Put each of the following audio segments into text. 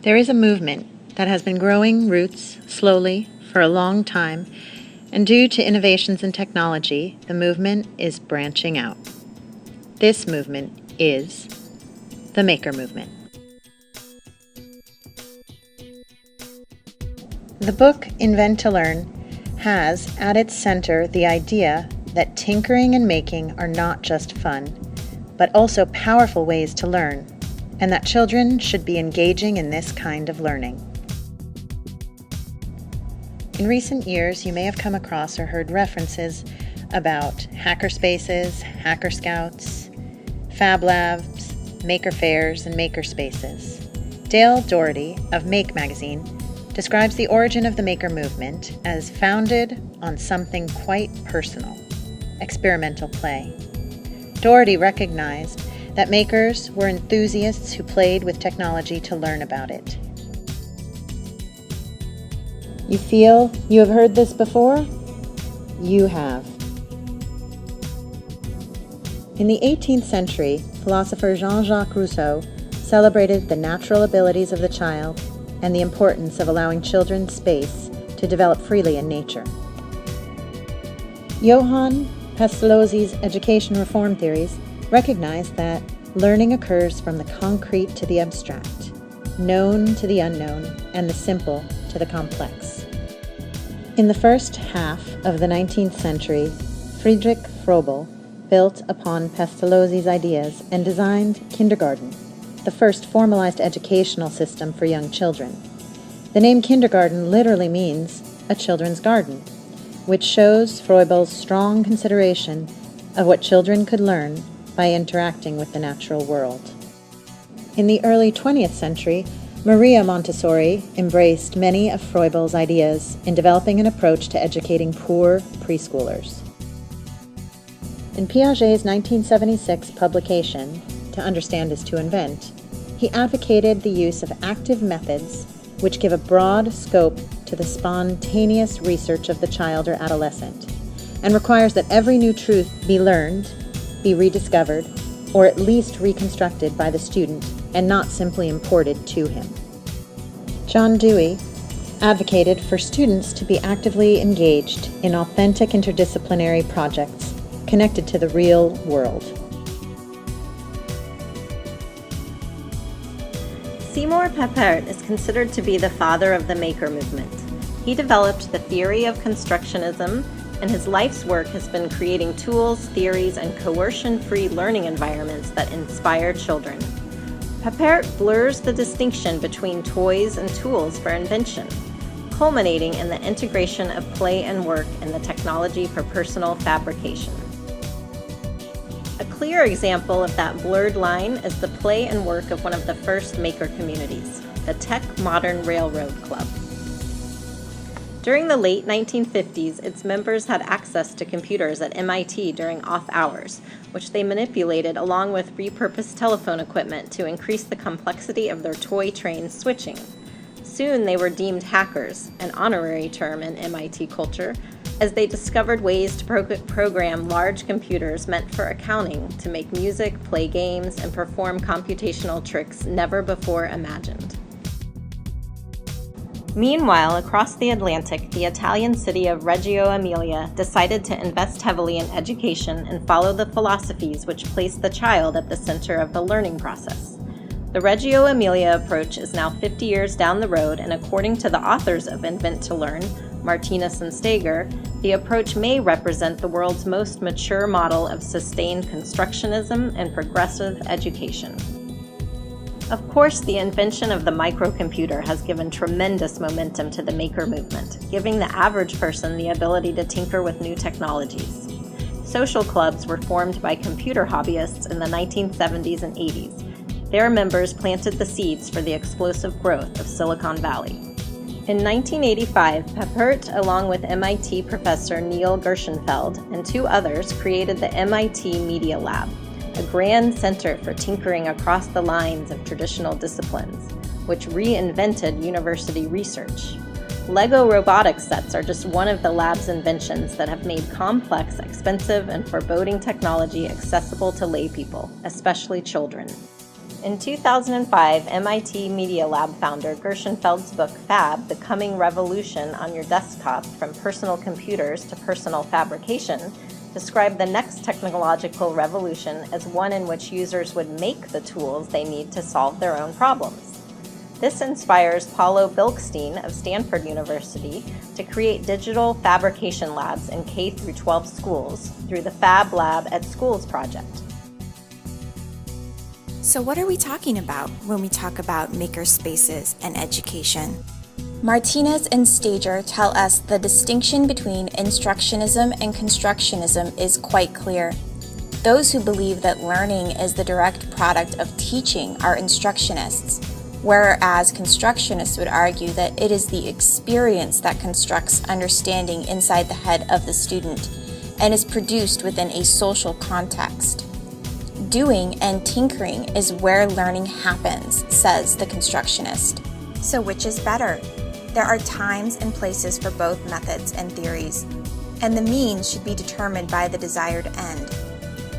There is a movement that has been growing roots slowly for a long time, and due to innovations in technology, the movement is branching out. This movement is the Maker Movement. The book Invent to Learn has at its center the idea that tinkering and making are not just fun, but also powerful ways to learn, and that children should be engaging in this kind of learning. In recent years, you may have come across or heard references about hacker spaces, hacker scouts, fab labs, maker fairs, and maker spaces. Dale Doherty of Make magazine describes the origin of the maker movement as founded on something quite personal: experimental play. Doherty recognized that makers were enthusiasts who played with technology to learn about it. You feel you have heard this before? You have. In the 18th century, philosopher Jean-Jacques Rousseau celebrated the natural abilities of the child and the importance of allowing children space to develop freely in nature. Johann Pestalozzi's education reform theories recognize that learning occurs from the concrete to the abstract, known to the unknown, and the simple to the complex. In the first half of the 19th century, Friedrich Froebel built upon Pestalozzi's ideas and designed kindergarten, the first formalized educational system for young children. The name kindergarten literally means a children's garden, which shows Froebel's strong consideration of what children could learn by interacting with the natural world. In the early 20th century, Maria Montessori embraced many of Froebel's ideas in developing an approach to educating poor preschoolers. In Piaget's 1976 publication, To Understand is to Invent, he advocated the use of active methods which give a broad scope to the spontaneous research of the child or adolescent, and requires that every new truth be learned, be rediscovered, or at least reconstructed by the student and not simply imported to him. John Dewey advocated for students to be actively engaged in authentic interdisciplinary projects connected to the real world. Seymour Papert is considered to be the father of the Maker movement. He developed the theory of constructionism, and his life's work has been creating tools, theories, and coercion-free learning environments that inspire children. Papert blurs the distinction between toys and tools for invention, culminating in the integration of play and work in the technology for personal fabrication. A clear example of that blurred line is the play and work of one of the first maker communities, the Tech Modern Railroad Club. During the late 1950s, its members had access to computers at MIT during off hours, which they manipulated along with repurposed telephone equipment to increase the complexity of their toy train switching. Soon they were deemed hackers, an honorary term in MIT culture, as they discovered ways to program large computers meant for accounting to make music, play games, and perform computational tricks never before imagined. Meanwhile, across the Atlantic, the Italian city of Reggio Emilia decided to invest heavily in education and follow the philosophies which place the child at the center of the learning process. The Reggio Emilia approach is now 50 years down the road, and according to the authors of Invent to Learn, Martinez and Steger, the approach may represent the world's most mature model of sustained constructionism and progressive education. Of course, the invention of the microcomputer has given tremendous momentum to the maker movement, giving the average person the ability to tinker with new technologies. Social clubs were formed by computer hobbyists in the 1970s and 80s. Their members planted the seeds for the explosive growth of Silicon Valley. In 1985, Papert, along with MIT professor Neil Gershenfeld and two others, created the MIT Media Lab, a grand center for tinkering across the lines of traditional disciplines, which reinvented university research. Lego robotics sets are just one of the lab's inventions that have made complex, expensive, and foreboding technology accessible to laypeople, especially children. In 2005, MIT Media Lab founder Gershenfeld's book Fab, The Coming Revolution on Your Desktop from Personal Computers to Personal Fabrication, described the next technological revolution as one in which users would make the tools they need to solve their own problems. This inspires Paulo Bilkstein of Stanford University to create digital fabrication labs in K-12 schools through the Fab Lab at Schools project. So what are we talking about when we talk about makerspaces and education? Martinez and Stager tell us the distinction between instructionism and constructionism is quite clear. Those who believe that learning is the direct product of teaching are instructionists, whereas constructionists would argue that it is the experience that constructs understanding inside the head of the student and is produced within a social context. Doing and tinkering is where learning happens, says the constructionist. So which is better? There are times and places for both methods and theories, and the means should be determined by the desired end.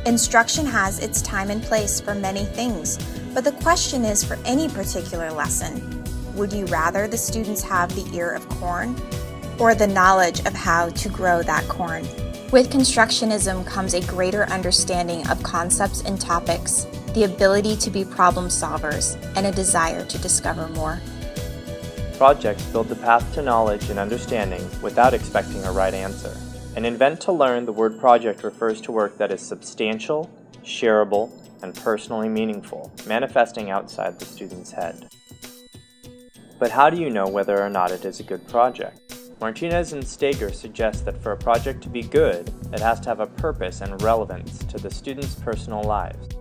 Instruction has its time and place for many things, but the question is for any particular lesson, would you rather the students have the ear of corn or the knowledge of how to grow that corn? With constructionism comes a greater understanding of concepts and topics, the ability to be problem solvers, and a desire to discover more. Projects build the path to knowledge and understanding without expecting a right answer. In Invent to Learn, the word project refers to work that is substantial, shareable, and personally meaningful, manifesting outside the student's head. But how do you know whether or not it is a good project? Martinez and Stager suggest that for a project to be good, it has to have a purpose and relevance to the students' personal lives.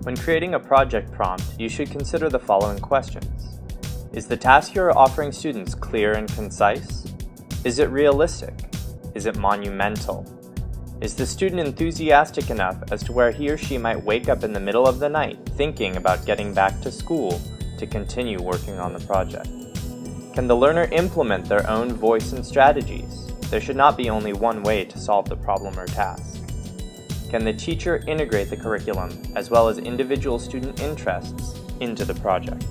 When creating a project prompt, you should consider the following questions. Is the task you are offering students clear and concise? Is it realistic? Is it monumental? Is the student enthusiastic enough as to where he or she might wake up in the middle of the night thinking about getting back to school to continue working on the project? Can the learner implement their own voice and strategies? There should not be only one way to solve the problem or task. Can the teacher integrate the curriculum as well as individual student interests into the project?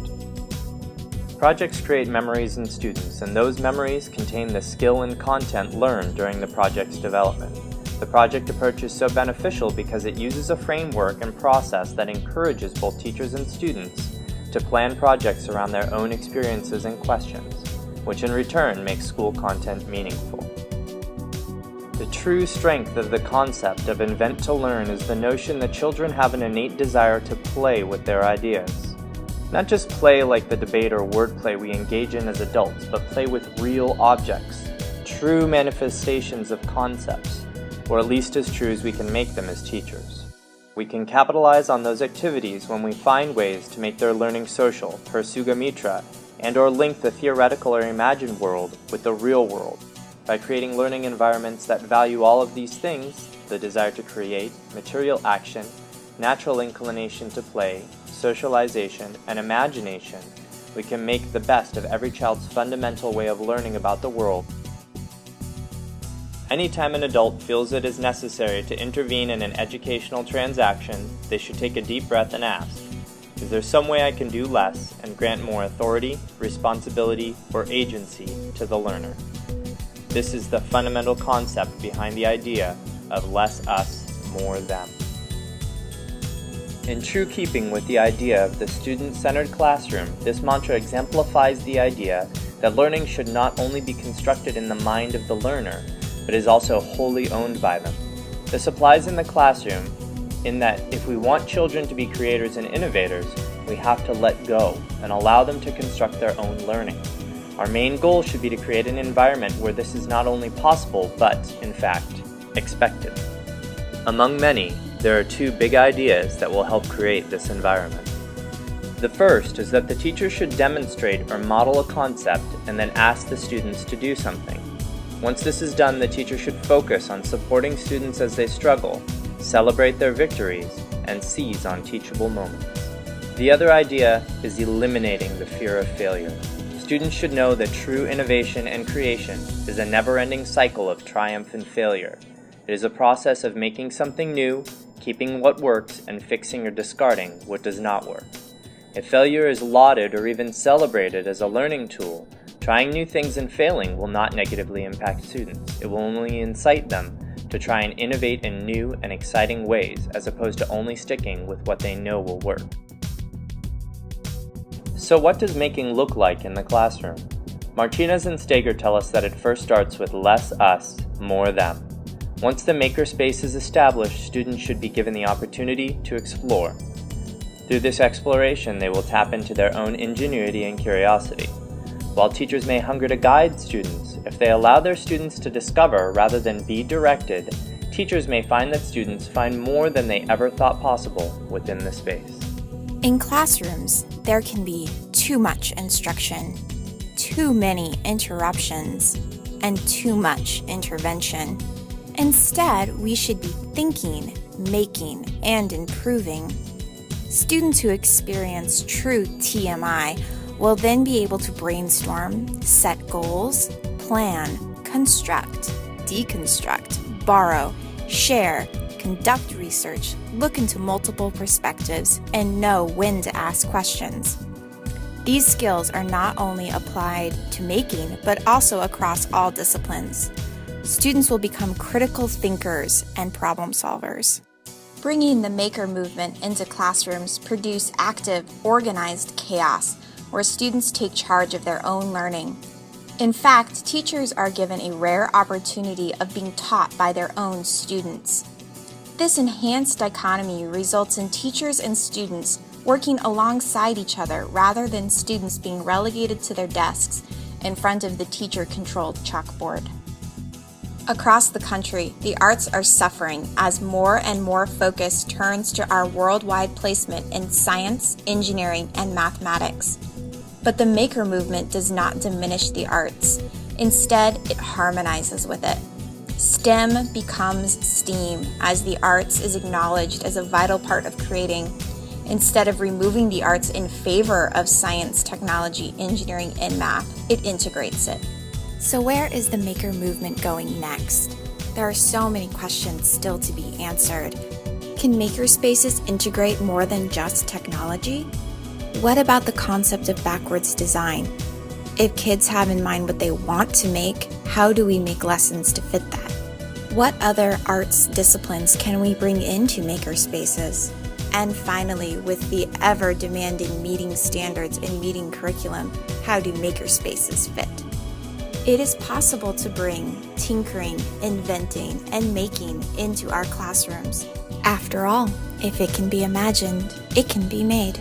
Projects create memories in students, and those memories contain the skill and content learned during the project's development. The project approach is so beneficial because it uses a framework and process that encourages both teachers and students to plan projects around their own experiences and questions, which in return makes school content meaningful. The true strength of the concept of Invent to Learn is the notion that children have an innate desire to play with their ideas. Not just play like the debate or wordplay we engage in as adults, but play with real objects, true manifestations of concepts, or at least as true as we can make them as teachers. We can capitalize on those activities when we find ways to make their learning social, per Sugamitra, and/or link the theoretical or imagined world with the real world by creating learning environments that value all of these things: the desire to create, material action, natural inclination to play, socialization, and imagination. We can make the best of every child's fundamental way of learning about the world. Anytime an adult feels it is necessary to intervene in an educational transaction, they should take a deep breath and ask, is there some way I can do less and grant more authority, responsibility, or agency to the learner? This is the fundamental concept behind the idea of less us, more them. In true keeping with the idea of the student-centered classroom, this mantra exemplifies the idea that learning should not only be constructed in the mind of the learner, but is also wholly owned by them. This applies in the classroom in that if we want children to be creators and innovators, we have to let go and allow them to construct their own learning. Our main goal should be to create an environment where this is not only possible, but, in fact, expected. Among many, there are two big ideas that will help create this environment. The first is that the teacher should demonstrate or model a concept and then ask the students to do something. Once this is done, the teacher should focus on supporting students as they struggle, celebrate their victories, and seize on teachable moments. The other idea is eliminating the fear of failure. Students should know that true innovation and creation is a never-ending cycle of triumph and failure. It is a process of making something new, keeping what works and fixing or discarding what does not work. If failure is lauded or even celebrated as a learning tool, trying new things and failing will not negatively impact students. It will only incite them to try and innovate in new and exciting ways as opposed to only sticking with what they know will work. So what does making look like in the classroom? Martinez and Steger tell us that it first starts with less us, more them. Once the makerspace is established, students should be given the opportunity to explore. Through this exploration, they will tap into their own ingenuity and curiosity. While teachers may hunger to guide students, if they allow their students to discover rather than be directed, teachers may find that students find more than they ever thought possible within the space. In classrooms, there can be too much instruction, too many interruptions, and too much intervention. Instead, we should be thinking, making, and improving. Students who experience true TMI will then be able to brainstorm, set goals, plan, construct, deconstruct, borrow, share, conduct research, look into multiple perspectives, and know when to ask questions. These skills are not only applied to making, but also across all disciplines. Students will become critical thinkers and problem solvers. Bringing the maker movement into classrooms produce active, organized chaos where students take charge of their own learning. In fact, teachers are given a rare opportunity of being taught by their own students. This enhanced dichotomy results in teachers and students working alongside each other rather than students being relegated to their desks in front of the teacher-controlled chalkboard. Across the country, the arts are suffering as more and more focus turns to our worldwide placement in science, engineering, and mathematics. But the maker movement does not diminish the arts. Instead, it harmonizes with it. STEM becomes STEAM as the arts is acknowledged as a vital part of creating. Instead of removing the arts in favor of science, technology, engineering, and math, it integrates it. So where is the maker movement going next? There are so many questions still to be answered. Can makerspaces integrate more than just technology? What about the concept of backwards design? If kids have in mind what they want to make, how do we make lessons to fit that? What other arts disciplines can we bring into makerspaces? And finally, with the ever-demanding meeting standards and meeting curriculum, how do makerspaces fit? It is possible to bring tinkering, inventing, and making into our classrooms. After all, if it can be imagined, it can be made.